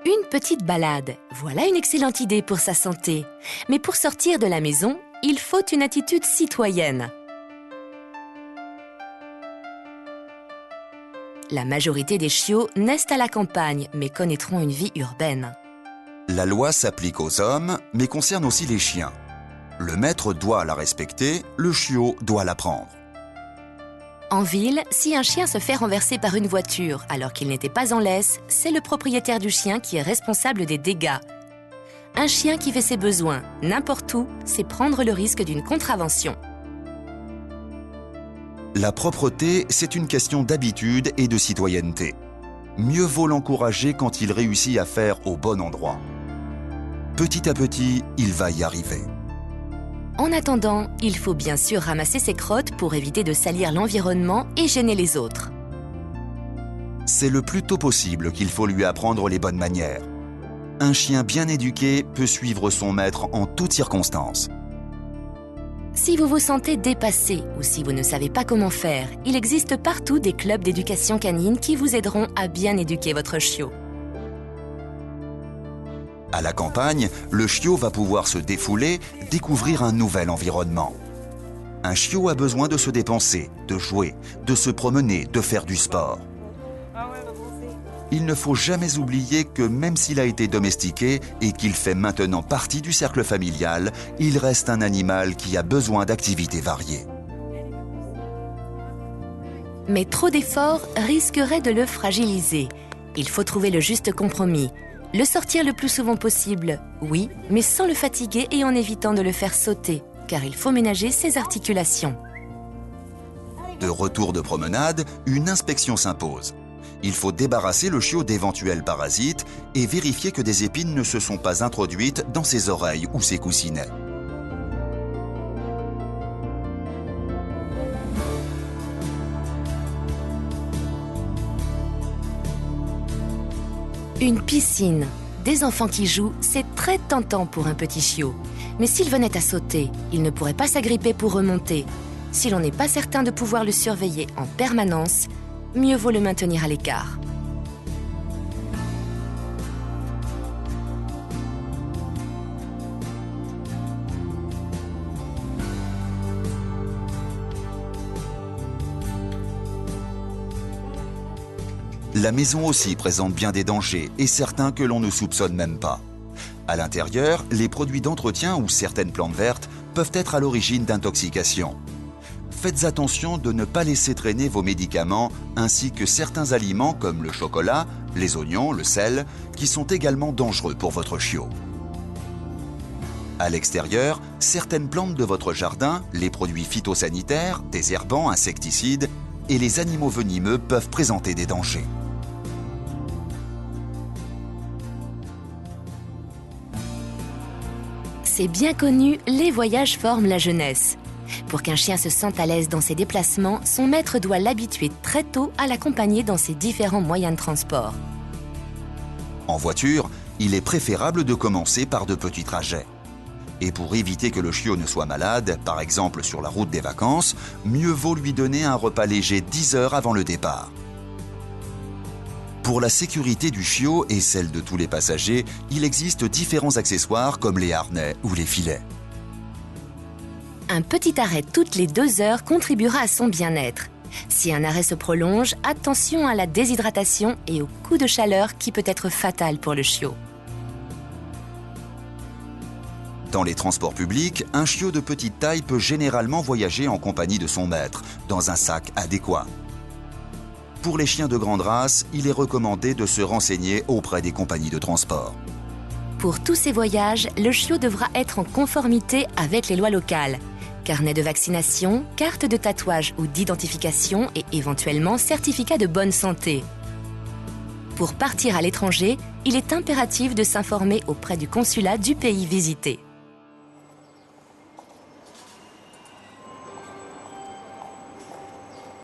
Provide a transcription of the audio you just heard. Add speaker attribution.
Speaker 1: Une petite balade, voilà une excellente idée pour sa santé. Mais pour sortir de la maison, il faut une attitude citoyenne. La majorité des chiots naissent à la campagne, mais connaîtront une vie urbaine.
Speaker 2: La loi s'applique aux hommes, mais concerne aussi les chiens. Le maître doit la respecter, le chiot doit l'apprendre.
Speaker 1: En ville, si un chien se fait renverser par une voiture alors qu'il n'était pas en laisse, c'est le propriétaire du chien qui est responsable des dégâts. Un chien qui fait ses besoins n'importe où, c'est prendre le risque d'une contravention.
Speaker 2: La propreté, c'est une question d'habitude et de citoyenneté. Mieux vaut l'encourager quand il réussit à faire au bon endroit. Petit à petit, il va y arriver.
Speaker 1: En attendant, il faut bien sûr ramasser ses crottes pour éviter de salir l'environnement et gêner les autres.
Speaker 2: C'est le plus tôt possible qu'il faut lui apprendre les bonnes manières. Un chien bien éduqué peut suivre son maître en toutes circonstances.
Speaker 1: Si vous vous sentez dépassé ou si vous ne savez pas comment faire, il existe partout des clubs d'éducation canine qui vous aideront à bien éduquer votre chiot.
Speaker 2: À la campagne, le chiot va pouvoir se défouler, découvrir un nouvel environnement. Un chiot a besoin de se dépenser, de jouer, de se promener, de faire du sport. Il ne faut jamais oublier que même s'il a été domestiqué et qu'il fait maintenant partie du cercle familial, il reste un animal qui a besoin d'activités variées.
Speaker 1: Mais trop d'efforts risquerait de le fragiliser. Il faut trouver le juste compromis. Le sortir le plus souvent possible, oui, mais sans le fatiguer et en évitant de le faire sauter, car il faut ménager ses articulations.
Speaker 2: De retour de promenade, une inspection s'impose. Il faut débarrasser le chiot d'éventuels parasites et vérifier que des épines ne se sont pas introduites dans ses oreilles ou ses coussinets.
Speaker 1: Une piscine, des enfants qui jouent, c'est très tentant pour un petit chiot. Mais s'il venait à sauter, il ne pourrait pas s'agripper pour remonter. Si l'on n'est pas certain de pouvoir le surveiller en permanence, mieux vaut le maintenir à l'écart.
Speaker 2: La maison aussi présente bien des dangers et certains que l'on ne soupçonne même pas. À l'intérieur, les produits d'entretien ou certaines plantes vertes peuvent être à l'origine d'intoxications. Faites attention de ne pas laisser traîner vos médicaments ainsi que certains aliments comme le chocolat, les oignons, le sel, qui sont également dangereux pour votre chiot. À l'extérieur, certaines plantes de votre jardin, les produits phytosanitaires, désherbants, insecticides et les animaux venimeux peuvent présenter des dangers.
Speaker 1: C'est bien connu, les voyages forment la jeunesse. Pour qu'un chien se sente à l'aise dans ses déplacements, son maître doit l'habituer très tôt à l'accompagner dans ses différents moyens de transport.
Speaker 2: En voiture, il est préférable de commencer par de petits trajets. Et pour éviter que le chiot ne soit malade, par exemple sur la route des vacances, mieux vaut lui donner un repas léger 10 heures avant le départ. Pour la sécurité du chiot et celle de tous les passagers, il existe différents accessoires comme les harnais ou les filets.
Speaker 1: Un petit arrêt toutes les 2 heures contribuera à son bien-être. Si un arrêt se prolonge, attention à la déshydratation et au coup de chaleur qui peut être fatal pour le chiot.
Speaker 2: Dans les transports publics, un chiot de petite taille peut généralement voyager en compagnie de son maître, dans un sac adéquat. Pour les chiens de grande race, il est recommandé de se renseigner auprès des compagnies de transport.
Speaker 1: Pour tous ces voyages, le chiot devra être en conformité avec les lois locales. Carnet de vaccination, carte de tatouage ou d'identification et éventuellement certificat de bonne santé. Pour partir à l'étranger, il est impératif de s'informer auprès du consulat du pays visité.